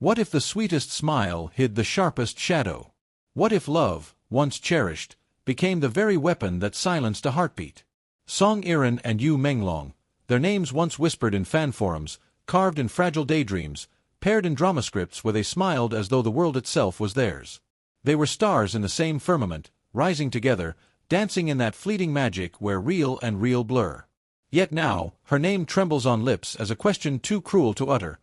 What if the sweetest smile hid the sharpest shadow? What if love, once cherished, became the very weapon that silenced a heartbeat? Song Yiren and Yu Menglong, their names once whispered in fan forums, carved in fragile daydreams, paired in drama scripts where they smiled as though the world itself was theirs. They were stars in the same firmament, rising together, dancing in that fleeting magic where real and real blur. Yet now, her name trembles on lips as a question too cruel to utter.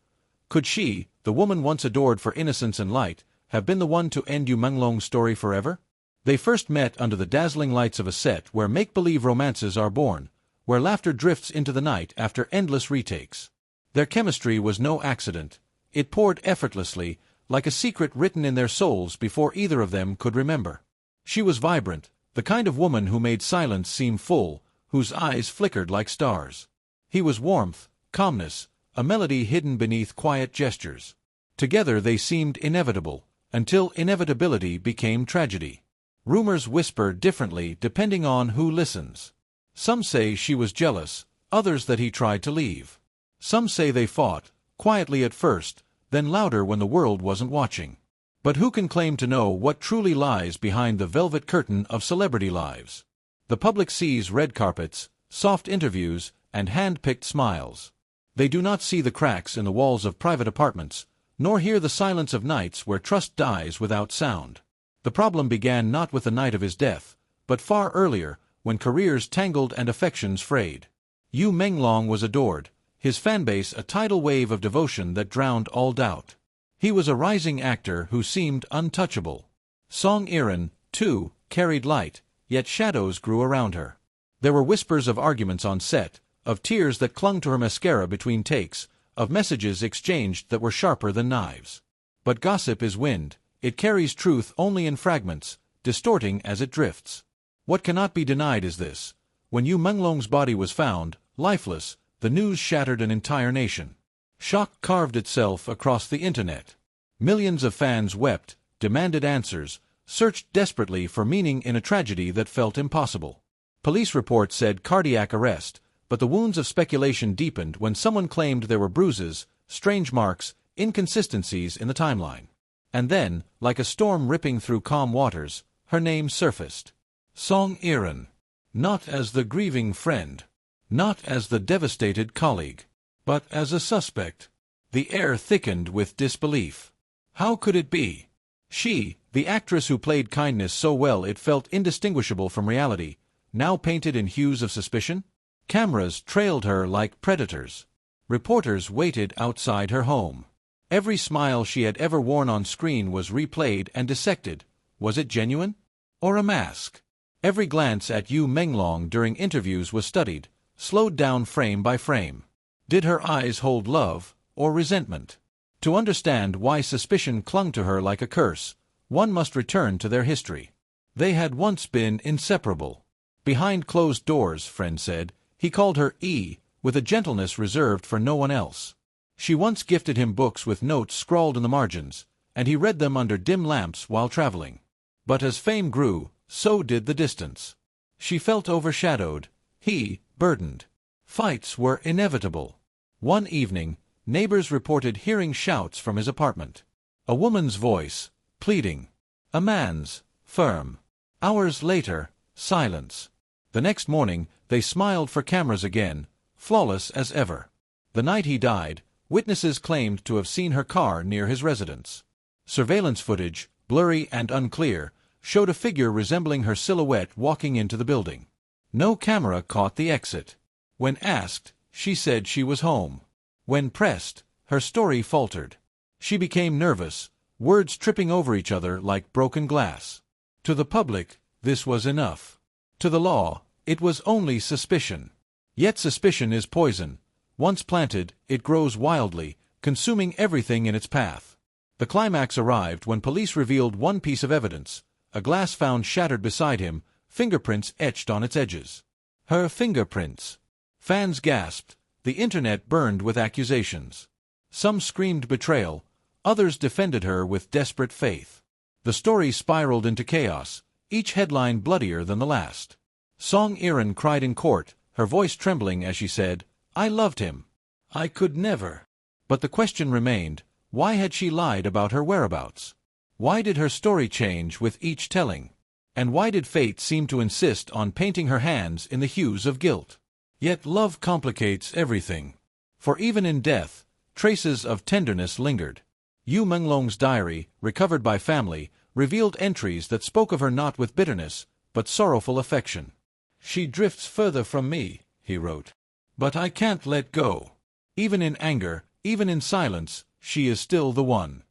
Could she, the woman once adored for innocence and light, have been the one to end Yu Menglong's story forever? They first met under the dazzling lights of a set where make-believe romances are born, where laughter drifts into the night after endless retakes. Their chemistry was no accident. It poured effortlessly, like a secret written in their souls before either of them could remember. She was vibrant, the kind of woman who made silence seem full, whose eyes flickered like stars. He was warmth, calmness, a melody hidden beneath quiet gestures. Together they seemed inevitable, until inevitability became tragedy. Rumors whisper differently depending on who listens. Some say she was jealous, others that he tried to leave. Some say they fought, quietly at first, then louder when the world wasn't watching. But who can claim to know what truly lies behind the velvet curtain of celebrity lives? The public sees red carpets, soft interviews, and hand-picked smiles. They do not see the cracks in the walls of private apartments, nor hear the silence of nights where trust dies without sound. The problem began not with the night of his death, but far earlier, when careers tangled and affections frayed. Yu Menglong was adored, his fanbase a tidal wave of devotion that drowned all doubt. He was a rising actor who seemed untouchable. Song Yiren, too, carried light, yet shadows grew around her. There were whispers of arguments on set, of tears that clung to her mascara between takes, of messages exchanged that were sharper than knives. But gossip is wind, it carries truth only in fragments, distorting as it drifts. What cannot be denied is this: when Yu Menglong's body was found, lifeless, the news shattered an entire nation. Shock carved itself across the internet. Millions of fans wept, demanded answers, searched desperately for meaning in a tragedy that felt impossible. Police reports said cardiac arrest, but the wounds of speculation deepened when someone claimed there were bruises, strange marks, inconsistencies in the timeline. And then, like a storm ripping through calm waters, her name surfaced. Song Yiren. Not as the grieving friend. Not as the devastated colleague. But as a suspect. The air thickened with disbelief. How could it be? She, the actress who played kindness so well it felt indistinguishable from reality, now painted in hues of suspicion? Cameras trailed her like predators. Reporters waited outside her home. Every smile she had ever worn on screen was replayed and dissected. Was it genuine? Or a mask? Every glance at Yu Menglong during interviews was studied, slowed down frame by frame. Did her eyes hold love, or resentment? To understand why suspicion clung to her like a curse, one must return to their history. They had once been inseparable. Behind closed doors, friends said, he called her E, with a gentleness reserved for no one else. She once gifted him books with notes scrawled in the margins, and he read them under dim lamps while traveling. But as fame grew, so did the distance. She felt overshadowed, he, burdened. Fights were inevitable. One evening, neighbors reported hearing shouts from his apartment. A woman's voice, pleading. A man's, firm. Hours later, silence. The next morning, they smiled for cameras again, flawless as ever. The night he died, witnesses claimed to have seen her car near his residence. Surveillance footage, blurry and unclear, showed a figure resembling her silhouette walking into the building. No camera caught the exit. When asked, she said she was home. When pressed, her story faltered. She became nervous, words tripping over each other like broken glass. To the public, this was enough. To the law, it was only suspicion. Yet suspicion is poison. Once planted, it grows wildly, consuming everything in its path. The climax arrived when police revealed one piece of evidence, a glass found shattered beside him, fingerprints etched on its edges. Her fingerprints. Fans gasped, the internet burned with accusations. Some screamed betrayal, others defended her with desperate faith. The story spiraled into chaos, each headline bloodier than the last. Song Yiren cried in court, her voice trembling as she said, "I loved him. I could never." But the question remained, Why had she lied about her whereabouts? Why did her story change with each telling? And why did fate seem to insist on painting her hands in the hues of guilt? Yet love complicates everything. For even in death, traces of tenderness lingered. Yu Menglong's diary, recovered by family, revealed entries that spoke of her not with bitterness, but sorrowful affection. "She drifts further from me," he wrote. "But I can't let go. Even in anger, even in silence, she is still the one."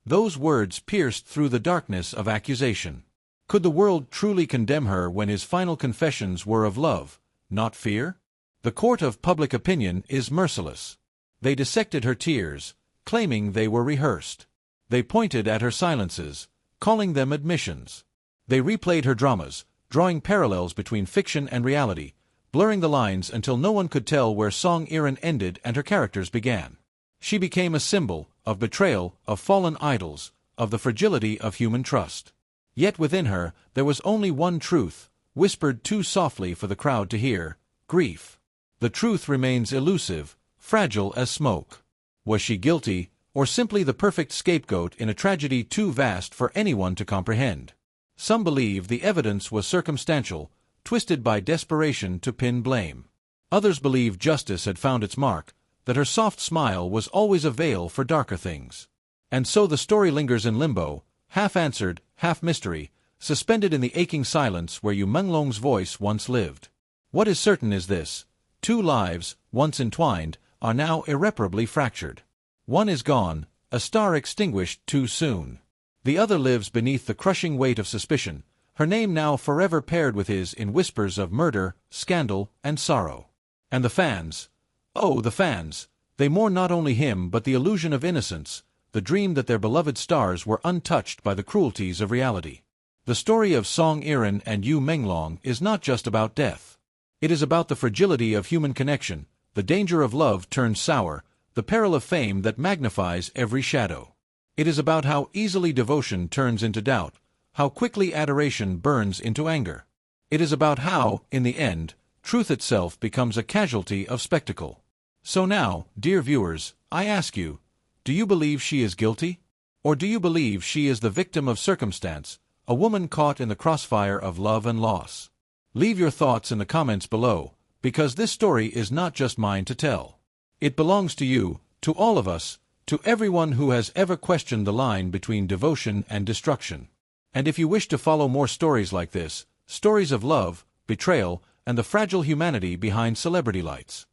Those words pierced through the darkness of accusation. Could the world truly condemn her when his final confessions were of love, not fear? The court of public opinion is merciless. They dissected her tears, claiming they were rehearsed. They pointed at her silences, calling them admissions. They replayed her dramas, drawing parallels between fiction and reality, blurring the lines until no one could tell where Song Yiren ended and her characters began. She became a symbol of betrayal, of fallen idols, of the fragility of human trust. Yet within her, there was only one truth, whispered too softly for the crowd to hear: grief. The truth remains elusive, fragile as smoke. Was she guilty, or simply the perfect scapegoat in a tragedy too vast for anyone to comprehend? Some believe the evidence was circumstantial, twisted by desperation to pin blame. Others believe justice had found its mark, that her soft smile was always a veil for darker things. And so the story lingers in limbo, half-answered, half-mystery, suspended in the aching silence where Yu Menglong's voice once lived. What is certain is this: two lives, once entwined, are now irreparably fractured. One is gone, a star extinguished too soon. The other lives beneath the crushing weight of suspicion, her name now forever paired with his in whispers of murder, scandal, and sorrow. And the fans, oh, the fans, they mourn not only him but the illusion of innocence, the dream that their beloved stars were untouched by the cruelties of reality. The story of Song Yiren and Yu Menglong is not just about death. It is about the fragility of human connection, the danger of love turned sour, the peril of fame that magnifies every shadow. It is about how easily devotion turns into doubt, how quickly adoration burns into anger. It is about how, in the end, truth itself becomes a casualty of spectacle. So now, dear viewers, I ask you, do you believe she is guilty? Or do you believe she is the victim of circumstance, a woman caught in the crossfire of love and loss? Leave your thoughts in the comments below, because this story is not just mine to tell. It belongs to you, to all of us, to everyone who has ever questioned the line between devotion and destruction. And if you wish to follow more stories like this, stories of love, betrayal, and the fragile humanity behind celebrity lights.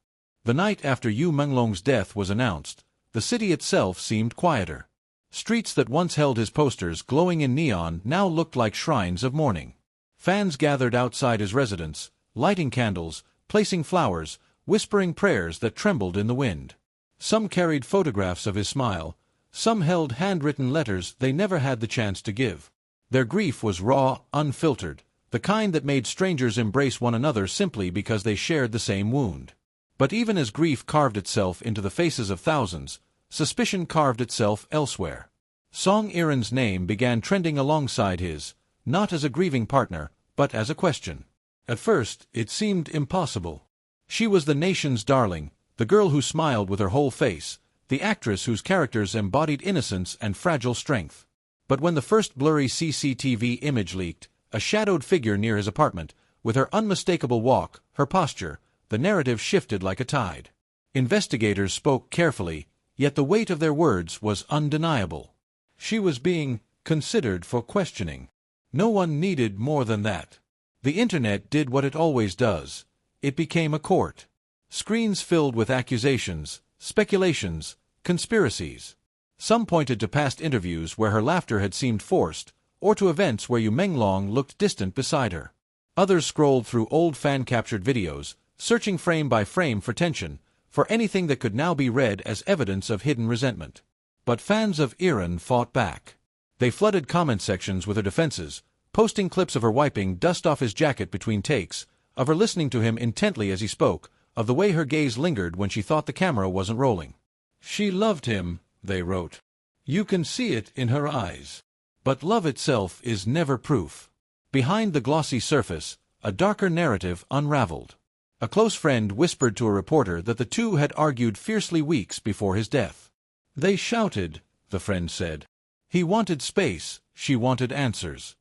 The night after Yu Menglong's death was announced, the city itself seemed quieter. Streets that once held his posters glowing in neon now looked like shrines of mourning. Fans gathered outside his residence, lighting candles, placing flowers, whispering prayers that trembled in the wind. Some carried photographs of his smile, some held handwritten letters they never had the chance to give. Their grief was raw, unfiltered, the kind that made strangers embrace one another simply because they shared the same wound. But even as grief carved itself into the faces of thousands, suspicion carved itself elsewhere. Song Yiren's name began trending alongside his, not as a grieving partner, but as a question. At first, it seemed impossible. She was the nation's darling, the girl who smiled with her whole face, the actress whose characters embodied innocence and fragile strength. But when the first blurry CCTV image leaked, a shadowed figure near his apartment, with her unmistakable walk, her posture, the narrative shifted like a tide. Investigators spoke carefully, yet the weight of their words was undeniable. She was being considered for questioning. No one needed more than that. The internet did what it always does. It became a court. Screens filled with accusations, speculations, conspiracies. Some pointed to past interviews where her laughter had seemed forced, or to events where Yu Menglong looked distant beside her. Others scrolled through old fan-captured videos, searching frame by frame for tension, for anything that could now be read as evidence of hidden resentment. But fans of Yiren fought back. They flooded comment sections with her defenses, posting clips of her wiping dust off his jacket between takes, of her listening to him intently as he spoke, of the way her gaze lingered when she thought the camera wasn't rolling. She loved him, they wrote. You can see it in her eyes. But love itself is never proof. Behind the glossy surface, a darker narrative unraveled. A close friend whispered to a reporter that the two had argued fiercely weeks before his death. They shouted, the friend said. He wanted space, she wanted answers.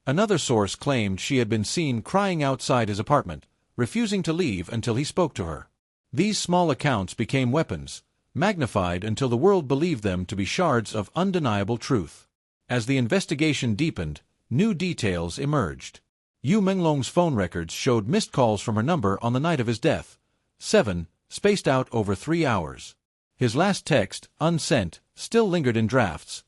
Another source claimed she had been seen crying outside his apartment, refusing to leave until he spoke to her. These small accounts became weapons, magnified until the world believed them to be shards of undeniable truth. As the investigation deepened, new details emerged. Yu Menglong's phone records showed missed calls from her number on the night of his death, 7, spaced out over 3 hours. His last text, unsent, still lingered in drafts,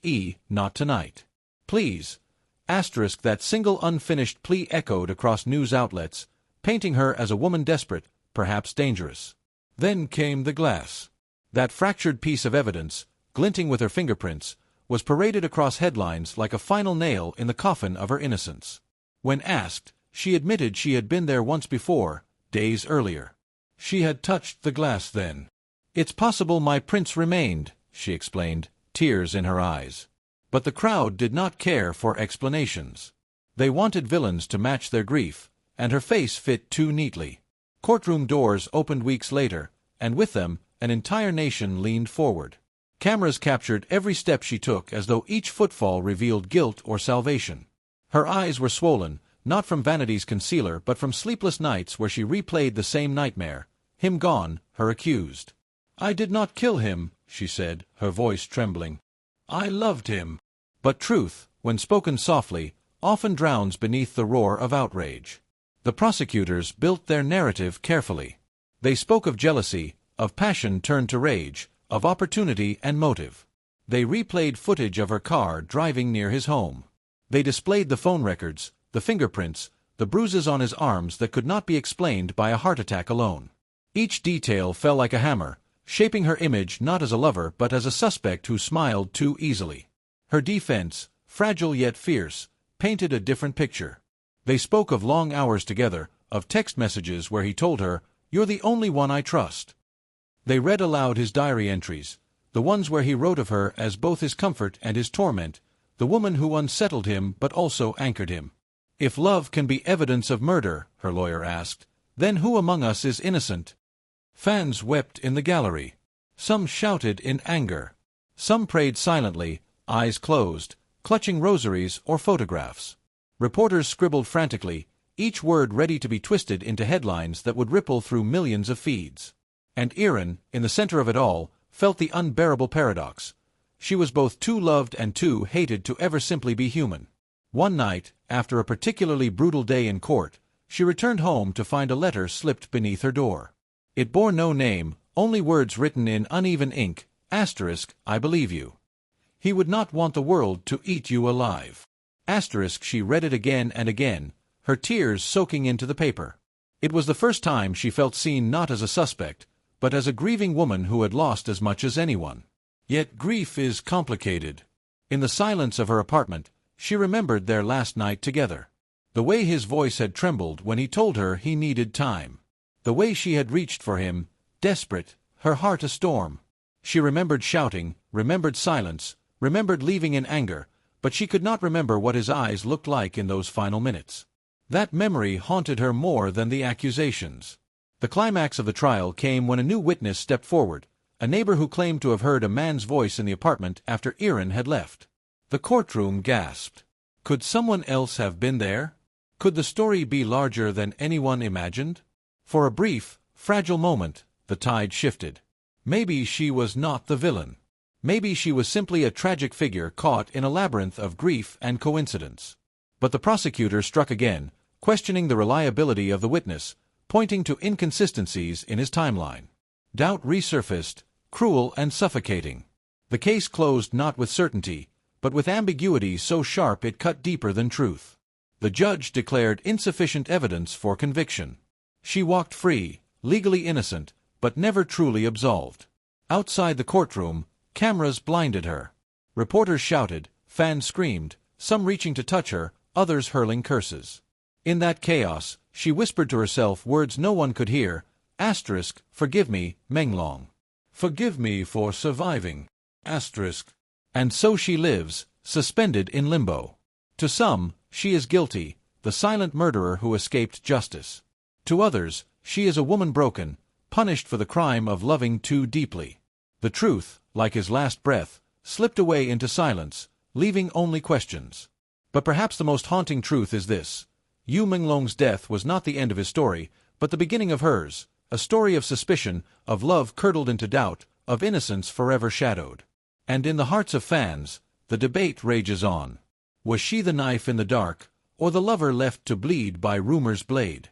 *E, not tonight. Please. That single unfinished plea echoed across news outlets, painting her as a woman desperate, perhaps dangerous. Then came the glass. That fractured piece of evidence, glinting with her fingerprints, was paraded across headlines like a final nail in the coffin of her innocence. When asked, she admitted she had been there once before, days earlier. She had touched the glass then. It's possible my prints remained, she explained, tears in her eyes. But the crowd did not care for explanations. They wanted villains to match their grief, and her face fit too neatly. Courtroom doors opened weeks later, and with them, an entire nation leaned forward. Cameras captured every step she took as though each footfall revealed guilt or salvation. Her eyes were swollen, not from vanity's concealer but from sleepless nights where she replayed the same nightmare, him gone, her accused. I did not kill him, she said, her voice trembling. I loved him. But truth, when spoken softly, often drowns beneath the roar of outrage. The prosecutors built their narrative carefully. They spoke of jealousy, of passion turned to rage, of opportunity and motive. They replayed footage of her car driving near his home. They displayed the phone records, the fingerprints, the bruises on his arms that could not be explained by a heart attack alone. Each detail fell like a hammer, shaping her image not as a lover but as a suspect who smiled too easily. Her defense, fragile yet fierce, painted a different picture. They spoke of long hours together, of text messages where he told her, "You're the only one I trust." They read aloud his diary entries, the ones where he wrote of her as both his comfort and his torment, the woman who unsettled him but also anchored him. If love can be evidence of murder, her lawyer asked, then who among us is innocent? Fans wept in the gallery. Some shouted in anger. Some prayed silently, eyes closed, clutching rosaries or photographs. Reporters scribbled frantically, each word ready to be twisted into headlines that would ripple through millions of feeds. And Yiren, in the center of it all, felt the unbearable paradox. She was both too loved and too hated to ever simply be human. One night, after a particularly brutal day in court, she returned home to find a letter slipped beneath her door. It bore no name, only words written in uneven ink, *I believe you. He would not want the world to eat you alive. She read it again and again, her tears soaking into the paper. It was the first time she felt seen not as a suspect, but as a grieving woman who had lost as much as anyone. Yet grief is complicated. In the silence of her apartment, she remembered their last night together. The way his voice had trembled when he told her he needed time. The way she had reached for him, desperate, her heart a storm. She remembered shouting, remembered silence, remembered leaving in anger, but she could not remember what his eyes looked like in those final minutes. That memory haunted her more than the accusations. The climax of the trial came when a new witness stepped forward, a neighbor who claimed to have heard a man's voice in the apartment after Yiren had left. The courtroom gasped. Could someone else have been there? Could the story be larger than anyone imagined? For a brief, fragile moment, the tide shifted. Maybe she was not the villain. Maybe she was simply a tragic figure caught in a labyrinth of grief and coincidence. But the prosecutor struck again, questioning the reliability of the witness, pointing to inconsistencies in his timeline. Doubt resurfaced, cruel and suffocating. The case closed not with certainty, but with ambiguity so sharp it cut deeper than truth. The judge declared insufficient evidence for conviction. She walked free, legally innocent, but never truly absolved. Outside the courtroom, cameras blinded her. Reporters shouted, fans screamed, some reaching to touch her, others hurling curses. In that chaos, she whispered to herself words no one could hear, "Forgive me, Menglong. Forgive me for surviving. And so she lives, suspended in limbo. To some, she is guilty, the silent murderer who escaped justice. To others, she is a woman broken, punished for the crime of loving too deeply. The truth, like his last breath, slipped away into silence, leaving only questions. But perhaps the most haunting truth is this. Yu Menglong's death was not the end of his story, but the beginning of hers, a story of suspicion, of love curdled into doubt, of innocence forever shadowed. And in the hearts of fans, the debate rages on. Was she the knife in the dark, or the lover left to bleed by rumor's blade?